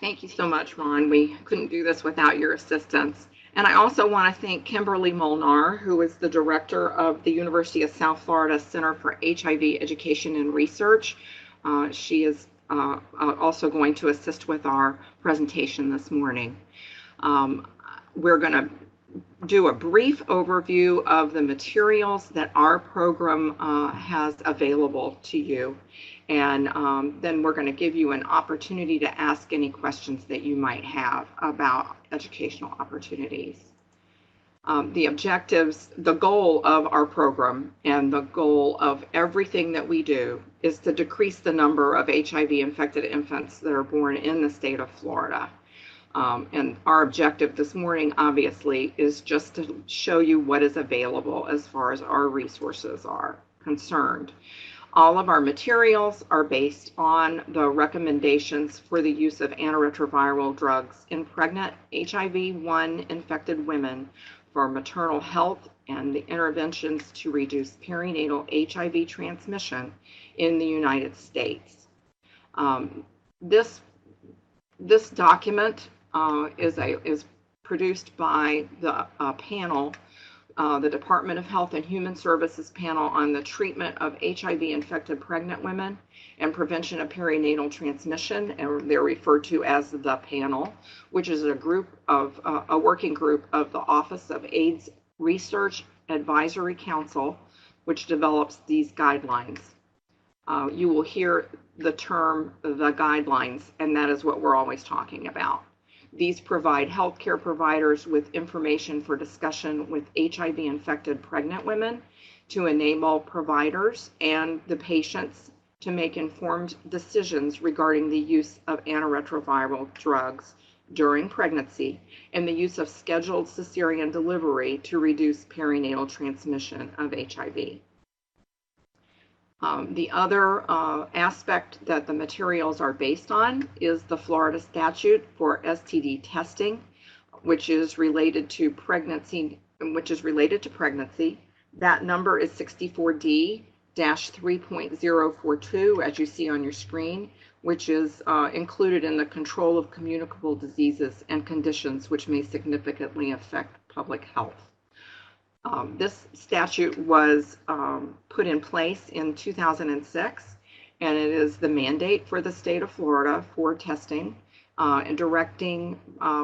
Thank you so much, Ron. We couldn't do this without your assistance. And I also want to thank Kimberly Molnar, who is the director of the University of South Florida Center for HIV Education and Research. She is also going to assist with our presentation this morning. We're going to do a brief overview of the materials that our program has available to you. And then we're going to give you an opportunity to ask any questions that you might have about educational opportunities. The objectives, the goal of our program and the goal of everything that we do is to decrease the number of HIV-infected infants that are born in the state of Florida. And our objective this morning, obviously, is just to show you what is available as far as our resources are concerned. All of our materials are based on the recommendations for the use of antiretroviral drugs in pregnant HIV-1 infected women for maternal health and the interventions to reduce perinatal HIV transmission in the United States. This document is produced by the panel, the Department of Health and Human Services panel on the treatment of HIV-infected pregnant women and prevention of perinatal transmission, and they're referred to as the panel, which is a working group of the Office of AIDS Research Advisory Council, which develops these guidelines. You will hear the term the guidelines, and that is what we're always talking about. These provide healthcare providers with information for discussion with HIV-infected pregnant women to enable providers and the patients to make informed decisions regarding the use of antiretroviral drugs during pregnancy and the use of scheduled cesarean delivery to reduce perinatal transmission of HIV. The other aspect that the materials are based on is the Florida statute for STD testing, which is related to pregnancy. That number is 64D-3.042, as you see on your screen, which is included in the control of communicable diseases and conditions which may significantly affect public health. This statute was put in place in 2006, and it is the mandate for the state of Florida for testing and directing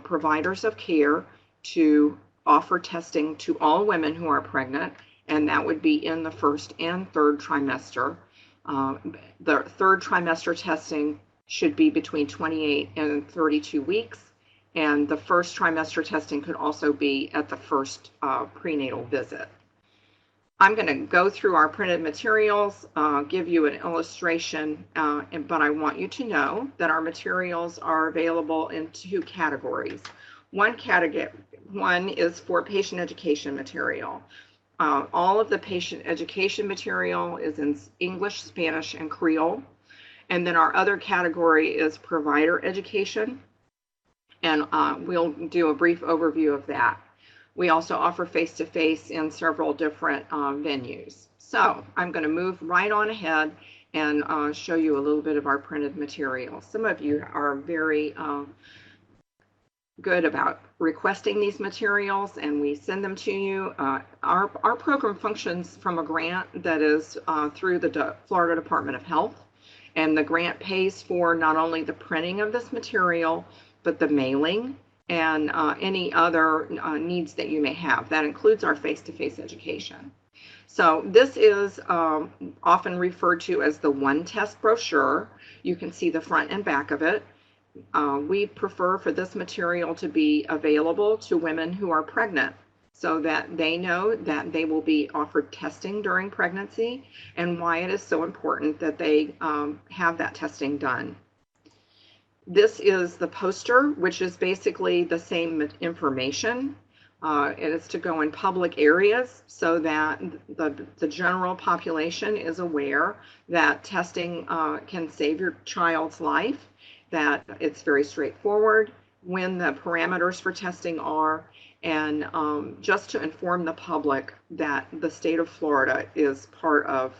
providers of care to offer testing to all women who are pregnant, and that would be in the first and third trimester. The third trimester testing should be between 28 and 32 weeks. And the first trimester testing could also be at the first prenatal visit. I'm going to go through our printed materials, give you an illustration, but I want you to know that our materials are available in two categories. One is for patient education material. All of the patient education material is in English, Spanish, and Creole. And then our other category is provider education. And we'll do a brief overview of that. We also offer face-to-face in several different venues. So I'm going to move right on ahead and show you a little bit of our printed material. Some of you are very good about requesting these materials, and we send them to you. Our program functions from a grant that is through the Florida Department of Health, and the grant pays for not only the printing of this material, but the mailing and any other needs that you may have. That includes our face-to-face education. So this is often referred to as the one test brochure. You can see the front and back of it. We prefer for this material to be available to women who are pregnant so that they know that they will be offered testing during pregnancy and why it is so important that they have that testing done. This is the poster, which is basically the same information. It is to go in public areas so that the general population is aware that testing can save your child's life, that it's very straightforward, when the parameters for testing are, and just to inform the public that the state of Florida is part of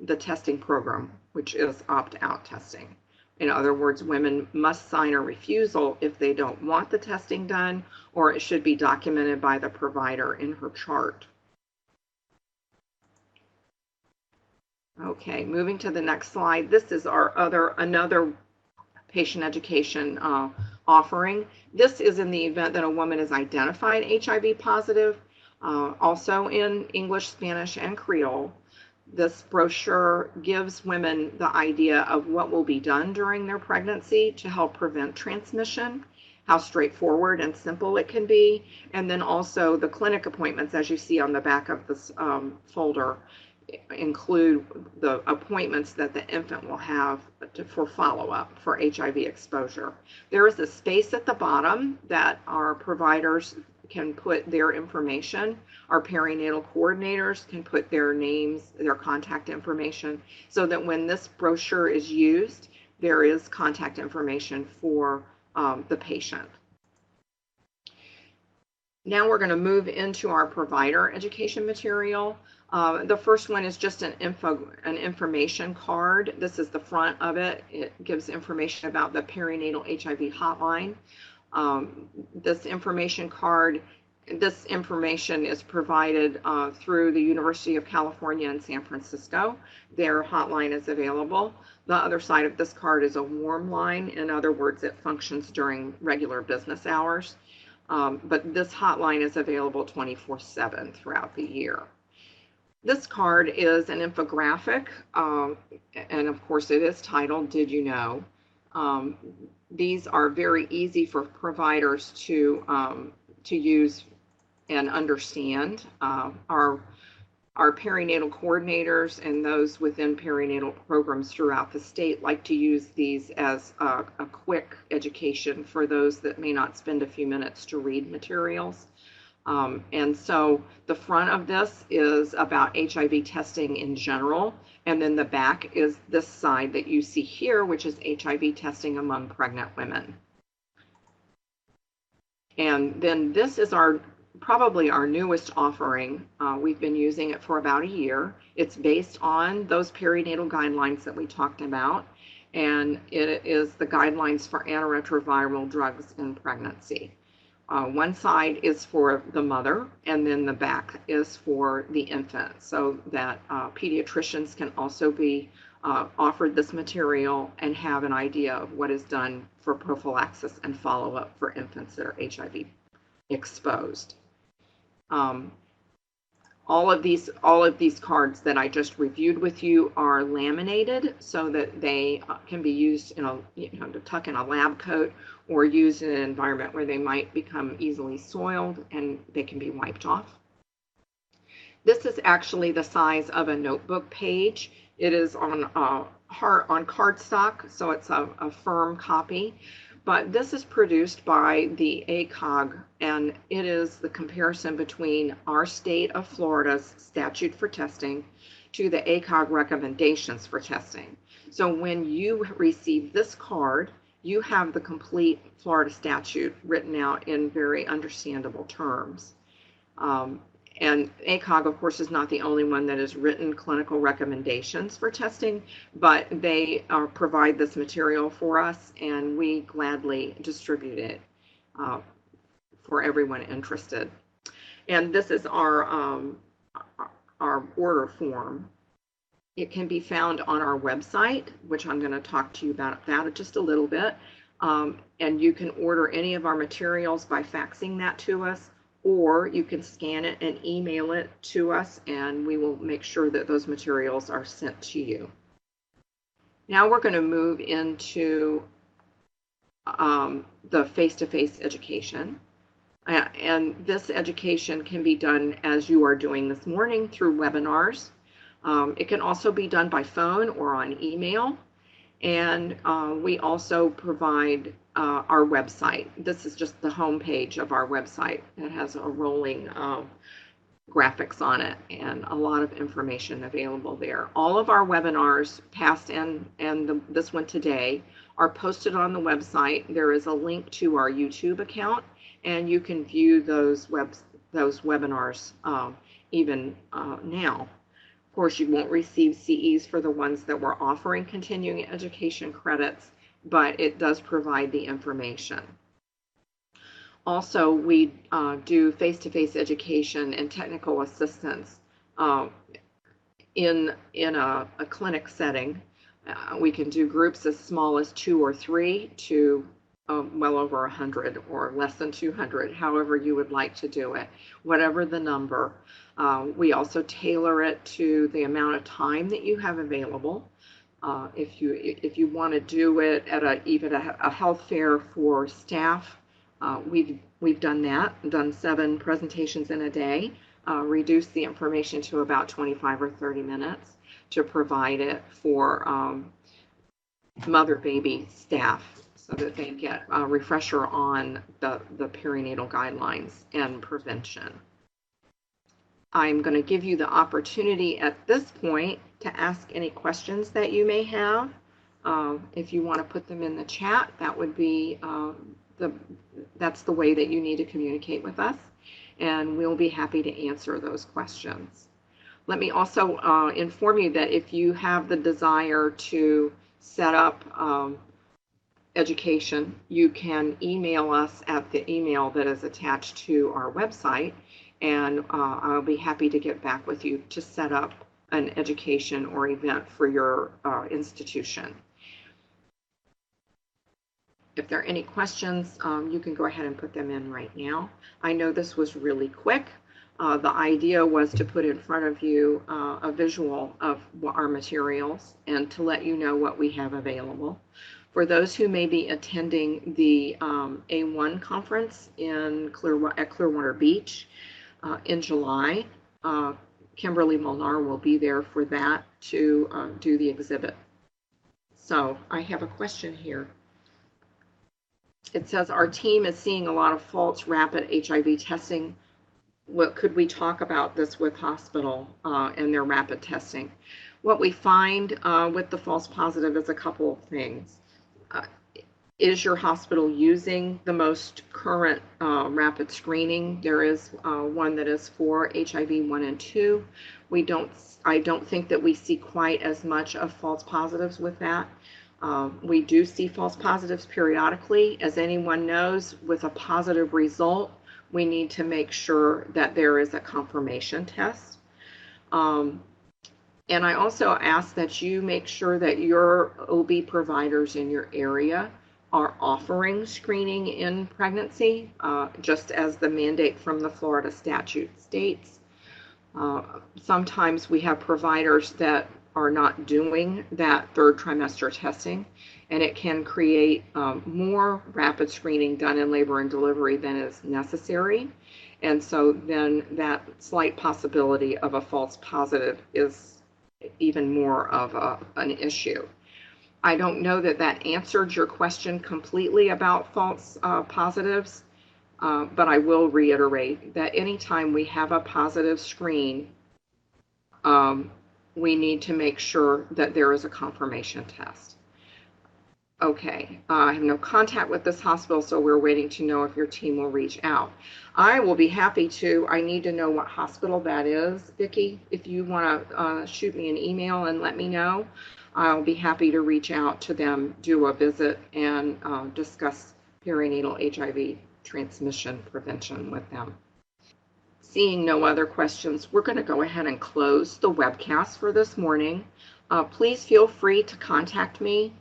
the testing program, which is opt-out testing. In other words, women must sign a refusal if they don't want the testing done, or it should be documented by the provider in her chart. Okay, moving to the next slide. This is our another patient education offering. This is in the event that a woman is identified HIV positive, also in English, Spanish, and Creole. This brochure gives women the idea of what will be done during their pregnancy to help prevent transmission, how straightforward and simple it can be, and then also the clinic appointments, as you see on the back of this folder, include the appointments that the infant will have for follow-up for HIV exposure. There is a space at the bottom that our providers can put their information. Our perinatal coordinators can put their names, their contact information, so that when this brochure is used, there is contact information for the patient. Now we're going to move into our provider education material. The first one is just an information card. This is the front of it. It gives information about the perinatal HIV hotline. This information card, this information is provided through the University of California in San Francisco. Their hotline is available. The other side of this card is a warm line. In other words, it functions during regular business hours. But this hotline is available 24/7 throughout the year. This card is an infographic, and of course it is titled, Did You Know? These are very easy for providers to use and understand. Our perinatal coordinators and those within perinatal programs throughout the state like to use these as a quick education for those that may not spend a few minutes to read materials. And so the front of this is about HIV testing in general, and then the back is this side that you see here, which is HIV testing among pregnant women. And then this is probably our newest offering. We've been using it for about a year. It's based on those perinatal guidelines that we talked about, and it is the guidelines for antiretroviral drugs in pregnancy. One side is for the mother, and then the back is for the infant, so that pediatricians can also be offered this material and have an idea of what is done for prophylaxis and follow-up for infants that are HIV exposed. All of these cards that I just reviewed with you are laminated so that they can be used to tuck in a lab coat or used in an environment where they might become easily soiled and they can be wiped off. This is actually the size of a notebook page. It is on cardstock, so it's a firm copy. But this is produced by the ACOG, and it is the comparison between our state of Florida's statute for testing to the ACOG recommendations for testing. So when you receive this card, you have the complete Florida statute written out in very understandable terms. And ACOG, of course, is not the only one that has written clinical recommendations for testing, but they provide this material for us, and we gladly distribute it for everyone interested. And this is our order form. It can be found on our website, which I'm going to talk to you about that in just a little bit. And you can order any of our materials by faxing that to us, or you can scan it and email it to us, and we will make sure that those materials are sent to you. Now we're going to move into the face-to-face education. And this education can be done as you are doing this morning through webinars. It can also be done by phone or on email. And we also provide our website. This is just the home page of our website. It has a rolling graphics on it and a lot of information available there. All of our webinars, past and this one today, are posted on the website. There is a link to our YouTube account, and you can view those webinars even now. Of course, you won't receive CEs for the ones that we're offering continuing education credits, but it does provide the information. Also, we do face-to-face education and technical assistance in a clinic setting. We can do groups as small as 2 or 3 to well over 100 or less than 200, however you would like to do it, whatever the number. We also tailor it to the amount of time that you have available. If you want to do it at even a health fair for staff, we've done that, done 7 presentations in a day, reduced the information to about 25 or 30 minutes to provide it for mother-baby staff so that they get a refresher on the perinatal guidelines and prevention. I'm going to give you the opportunity at this point to ask any questions that you may have. If you want to put them in the chat, that would be that's the way that you need to communicate with us, and we'll be happy to answer those questions. Let me also inform you that if you have the desire to set up education, you can email us at the email that is attached to our website, and I'll be happy to get back with you to set up an education or event for your institution. If there are any questions, you can go ahead and put them in right now. I know this was really quick. The idea was to put in front of you a visual of our materials and to let you know what we have available. For those who may be attending the A1 conference at Clearwater Beach in July, Kimberly Molnar will be there for that to do the exhibit. So I have a question here. It says our team is seeing a lot of false rapid HIV testing. What could we talk about this with hospital and their rapid testing? What we find with the false positive is a couple of things. Is your hospital using the most current rapid screening? There is one that is for HIV 1 and 2. I don't think that we see quite as much of false positives with that. We do see false positives periodically. As anyone knows, with a positive result, we need to make sure that there is a confirmation test. And I also ask that you make sure that your OB providers in your area are offering screening in pregnancy, just as the mandate from the Florida statute states. Sometimes we have providers that are not doing that 3rd trimester testing, and it can create more rapid screening done in labor and delivery than is necessary. And so then that slight possibility of a false positive is even more of an issue. I don't know that that answered your question completely about false positives, but I will reiterate that anytime we have a positive screen, we need to make sure that there is a confirmation test. Okay, I have no contact with this hospital, so we're waiting to know if your team will reach out. I will be happy to. I need to know what hospital that is, Vicki. If you want to shoot me an email and let me know, I'll be happy to reach out to them, do a visit, and discuss perinatal HIV transmission prevention with them. Seeing no other questions, we're going to go ahead and close the webcast for this morning. Please feel free to contact me.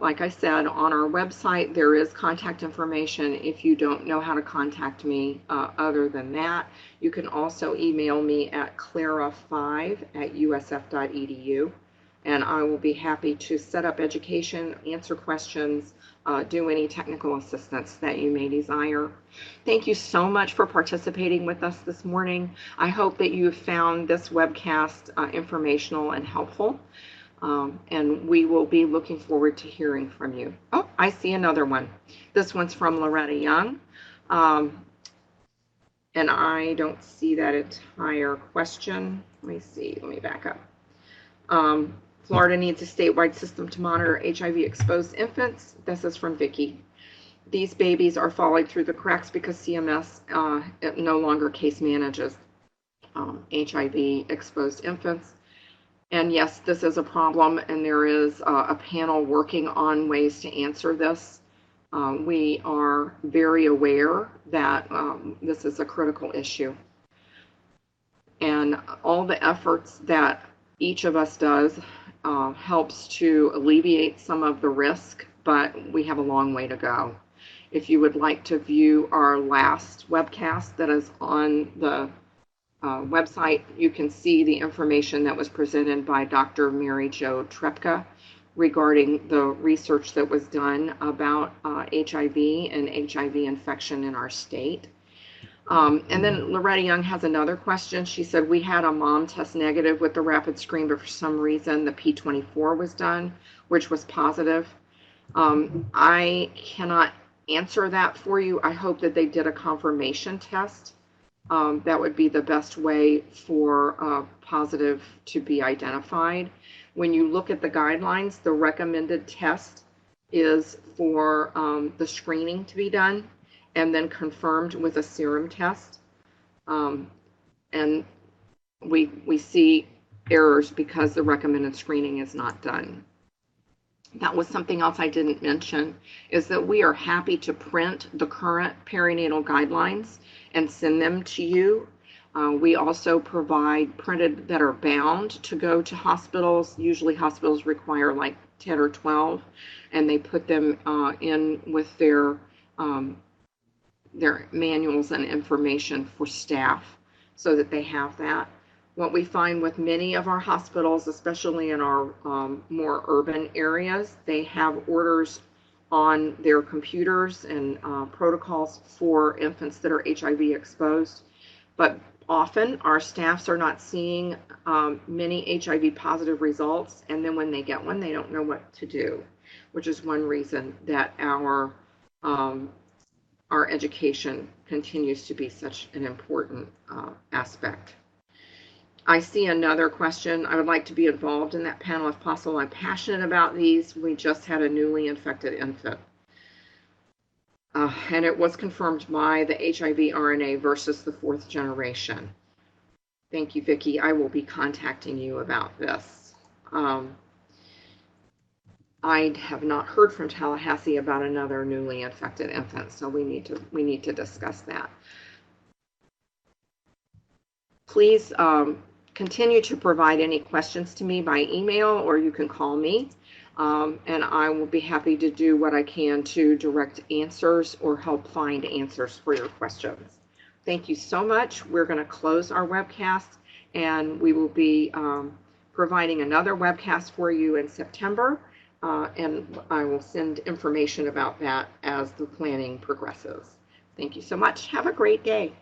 Like I said, on our website, there is contact information if you don't know how to contact me other than that. You can also email me at clara5@usf.edu, and I will be happy to set up education, answer questions, do any technical assistance that you may desire. Thank you so much for participating with us this morning. I hope that you found this webcast informational and helpful. And we will be looking forward to hearing from you. Oh, I see another one. This one's from Loretta Young. And I don't see that entire question. Let me see. Let me back up. Florida needs a statewide system to monitor HIV-exposed infants. This is from Vicki. These babies are falling through the cracks because CMS no longer case manages HIV-exposed infants. And yes, this is a problem, and there is a panel working on ways to answer this. We are very aware that this is a critical issue. And all the efforts that each of us does helps to alleviate some of the risk, but we have a long way to go. If you would like to view our last webcast that is on the website, you can see the information that was presented by Dr. Mary Jo Trepka regarding the research that was done about HIV and HIV infection in our state. And then Loretta Young has another question. She said, we had a mom test negative with the rapid screen, but for some reason the P24 was done, which was positive. I cannot answer that for you. I hope that they did a confirmation test. That would be the best way for positive to be identified. When you look at the guidelines, the recommended test is for the screening to be done and then confirmed with a serum test. And we see errors because the recommended screening is not done. That was something else I didn't mention, is that we are happy to print the current perinatal guidelines and send them to you. We also provide printed that are bound to go to hospitals. Usually hospitals require like 10 or 12, and they put them in with their manuals and information for staff so that they have that. What we find with many of our hospitals, especially in our more urban areas, they have orders on their computers and protocols for infants that are HIV exposed. But often our staffs are not seeing many HIV positive results, and then when they get one, they don't know what to do, which is one reason that our education continues to be such an important aspect. I see another question. I would like to be involved in that panel if possible. I'm passionate about these. We just had a newly infected infant. And it was confirmed by the HIV RNA versus the 4th generation. Thank you, Vicki. I will be contacting you about this. I have not heard from Tallahassee about another newly infected infant, so we need to discuss that. Please continue to provide any questions to me by email, or you can call me, and I will be happy to do what I can to direct answers or help find answers for your questions. Thank you so much. We're going to close our webcast, and we will be providing another webcast for you in September, and I will send information about that as the planning progresses. Thank you so much. Have a great day.